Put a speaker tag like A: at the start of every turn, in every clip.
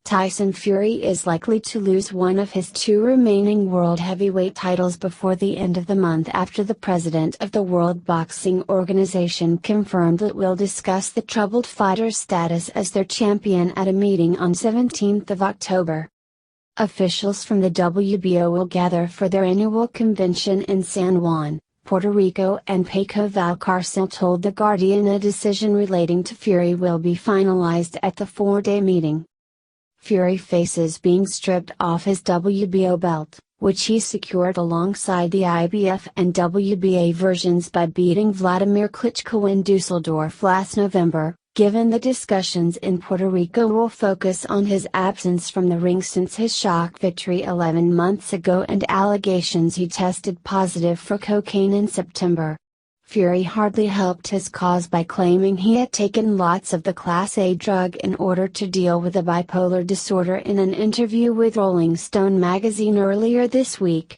A: Tyson Fury is likely to lose one of his two remaining world heavyweight titles before the end of the month after the president of the World Boxing Organization confirmed it will discuss the troubled fighter's status as their champion at a meeting on 17th of October. Officials from the WBO will gather for their annual convention in San Juan, Puerto Rico, and Paco Valcarcel told The Guardian a decision relating to Fury will be finalized at the four-day meeting. Fury faces being stripped off his WBO belt, which he secured alongside the IBF and WBA versions by beating Vladimir Klitschko in Dusseldorf last November. Given the discussions in Puerto Rico will focus on his absence from the ring since his shock victory 11 months ago and allegations he tested positive for cocaine in September. Fury hardly helped his cause by claiming he had taken lots of the Class A drug in order to deal with a bipolar disorder in an interview with Rolling Stone magazine earlier this week.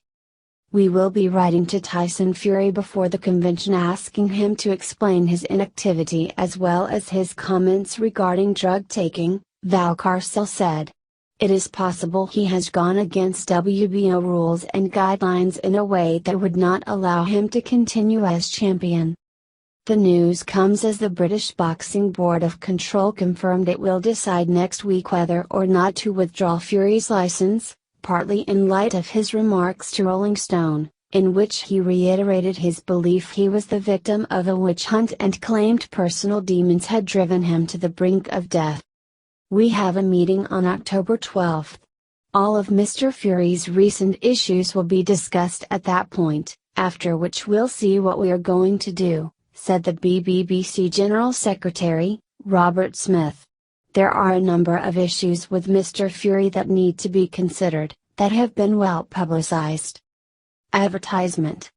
A: "We will be writing to Tyson Fury before the convention asking him to explain his inactivity as well as his comments regarding drug taking," Valcarcel said. "It is possible he has gone against WBO rules and guidelines in a way that would not allow him to continue as champion." The news comes as the British Boxing Board of Control confirmed it will decide next week whether or not to withdraw Fury's license, partly in light of his remarks to Rolling Stone, in which he reiterated his belief he was the victim of a witch hunt and claimed personal demons had driven him to the brink of death. "We have a meeting on October 12th. All of Mr. Fury's recent issues will be discussed at that point, after which we'll see what we are going to do," said the BBC General Secretary, Robert Smith. "There are a number of issues with Mr. Fury that need to be considered, that have been well publicized." Advertisement.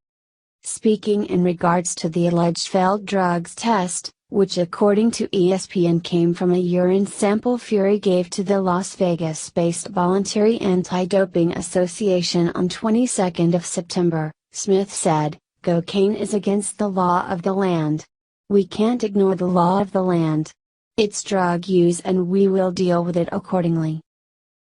A: Speaking in regards to the alleged failed drugs test, which according to ESPN came from a urine sample Fury gave to the Las Vegas-based Voluntary Anti-Doping Association on 22nd of September, Smith said, "Cocaine is against the law of the land. We can't ignore the law of the land. It's drug use and we will deal with it accordingly."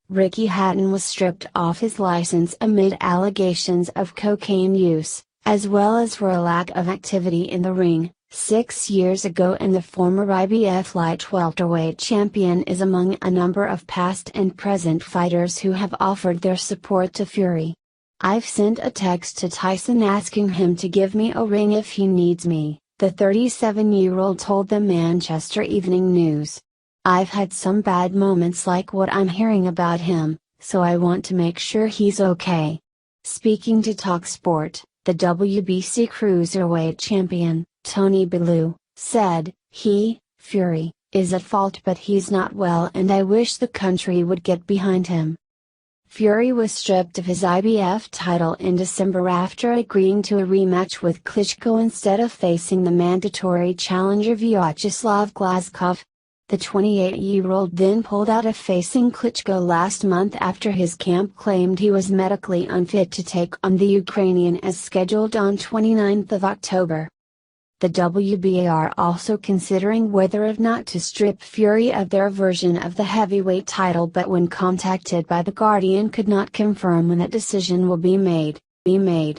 A: Ricky Hatton was stripped off his license amid allegations of cocaine use, as well as for a lack of activity in the ring, 6 years ago, and the former IBF light welterweight champion is among a number of past and present fighters who have offered their support to Fury. "I've sent a text to Tyson asking him to give me a ring if he needs me," the 37-year-old told the Manchester Evening News. "I've had some bad moments like what I'm hearing about him, so I want to make sure he's okay." Speaking to TalkSport, the WBC cruiserweight champion, Tony Bellew, said, Fury, is at fault but he's not well and I wish the country would get behind him." Fury was stripped of his IBF title in December after agreeing to a rematch with Klitschko instead of facing the mandatory challenger Vyacheslav Glazkov. The 28-year-old then pulled out of facing Klitschko last month after his camp claimed he was medically unfit to take on the Ukrainian as scheduled on 29th of October. The WBA are also considering whether or not to strip Fury of their version of the heavyweight title, but when contacted by The Guardian could not confirm when that decision will be made.